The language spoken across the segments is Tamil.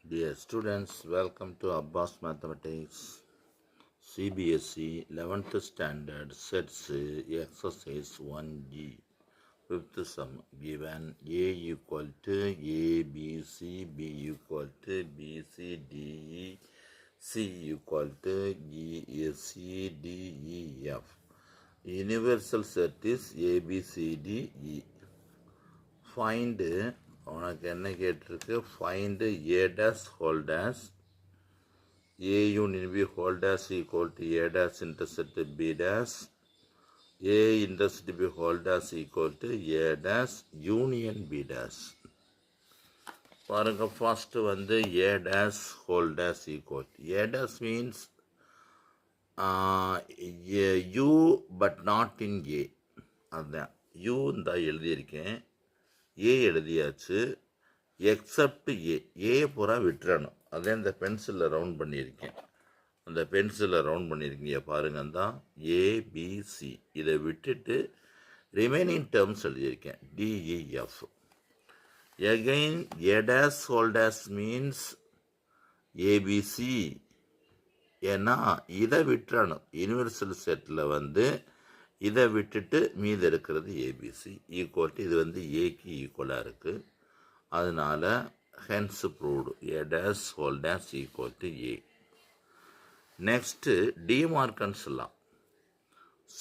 Dear students, welcome to Abbas Mathematics CBSE 11th Standard Sets Exercise 1G. Fifth sum given A equal to A, B, C, B equal to B, C, D, E, C equal to E, C, D, E, F. Universal set is A, B, C, D, E. Find உனக்கு என்ன கேட்டிருக்கு find A dash whole dash A union B whole dash equal to A dash intersect B dash A intersect B whole dash equal to A dash union B dash. பாருங்க first வந்து A dash whole dash equal to A dash means U but not in A. அதுதான் U இந்த எழுதியிருக்கேன், ஏ எழுதியாச்சு, எக்ஸப்ட் ஏ பூரா விட்டுறணும். அதே இந்த பென்சிலில் ரவுண்ட் பண்ணியிருக்கேன், அந்த பென்சிலில் ரவுண்ட் பண்ணியிருக்கீங்க பாருங்க, தான் ஏபிசி இதை விட்டுட்டு ரிமைனிங் டேர்ம்ஸ் எழுதியிருக்கேன் டிஇஎஃப். எகைன் ஏ dash whole days means ABC. ஏன்னா இதை விட்டுறணும், யூனிவர்சல் செட்டில் வந்து இதை விட்டுட்டு மீது இருக்கிறது ஏபிசி ஈக்குவல் டு இது வந்து ஏக்கு ஈக்குவலாக இருக்குது. அதனால் hence proved A dash whole dash equal to A. Next டிமார்கன்ஸ்லாம்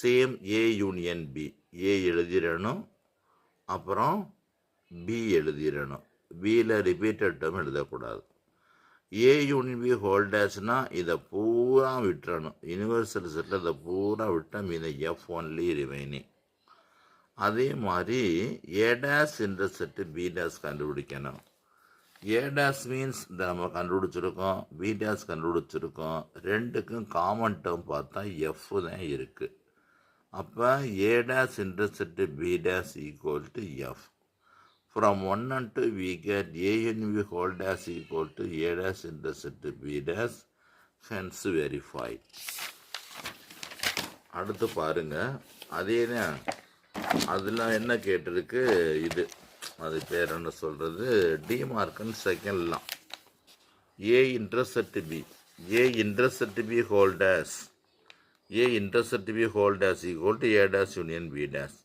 same A union B. A எழுதிடணும், அப்புறம் பி எழுதிடணும். பியில் ரிப்பீட்டட் டேர்ம் எழுதக்கூடாது. ஏ யூனியன் பி ஹோல் டேஷ்னா இதை பூரா விட்டுறணும், யூனிவர்சல் செட்டில் இதை பூரா விட்டால் மீத எஃப் ஒன்லி ரிமைனிங். அதே மாதிரி A dash intersect B dash கண்டுபிடிக்கணும். ஏ டேஷ் மீன்ஸ் இந்த நம்ம கண்டுபிடிச்சிருக்கோம், பி டேஷ் கண்டுபிடிச்சிருக்கோம், ரெண்டுக்கும் காமன் டேர்ம் பார்த்தா எஃப் தான் இருக்குது. அப்போ A dash intersect B dash equal to F. From 1 and 2 we get A union B whole dash equal to A dash intersect B dash, hence verified. அடுத்து பாருங்க, அதே தான் அதில் என்ன கேட்டிருக்கு, இது அது பேர் என்ன சொல்கிறது, டிமார்கன் செகண்ட்லாம். A intersect B, A intersect B whole dash, A intersect B whole dash equal to A dash union B dash.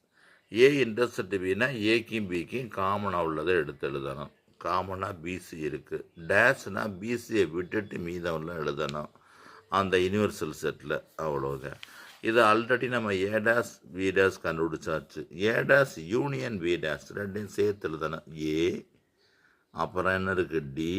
A intersect பின்னா ஏக்கும் பிக்கும் காமனாக உள்ளதை எடுத்து எழுதணும். காமனாக பிசி இருக்குது, டேஷ்னா பிசியை விட்டுட்டு மீதம் உள்ள எழுதணும் அந்த யூனிவர்சல் செட்டில். அவ்வளோதான். இது ஆல்ரெடி நம்ம ஏ டேஷ் பி டேஷ் கண்டுபிடிச்சாச்சு. A dash union B dash ரெண்டையும் சேர்த்து எழுதணும். ஏ அப்புறம் என்ன இருக்குது டி,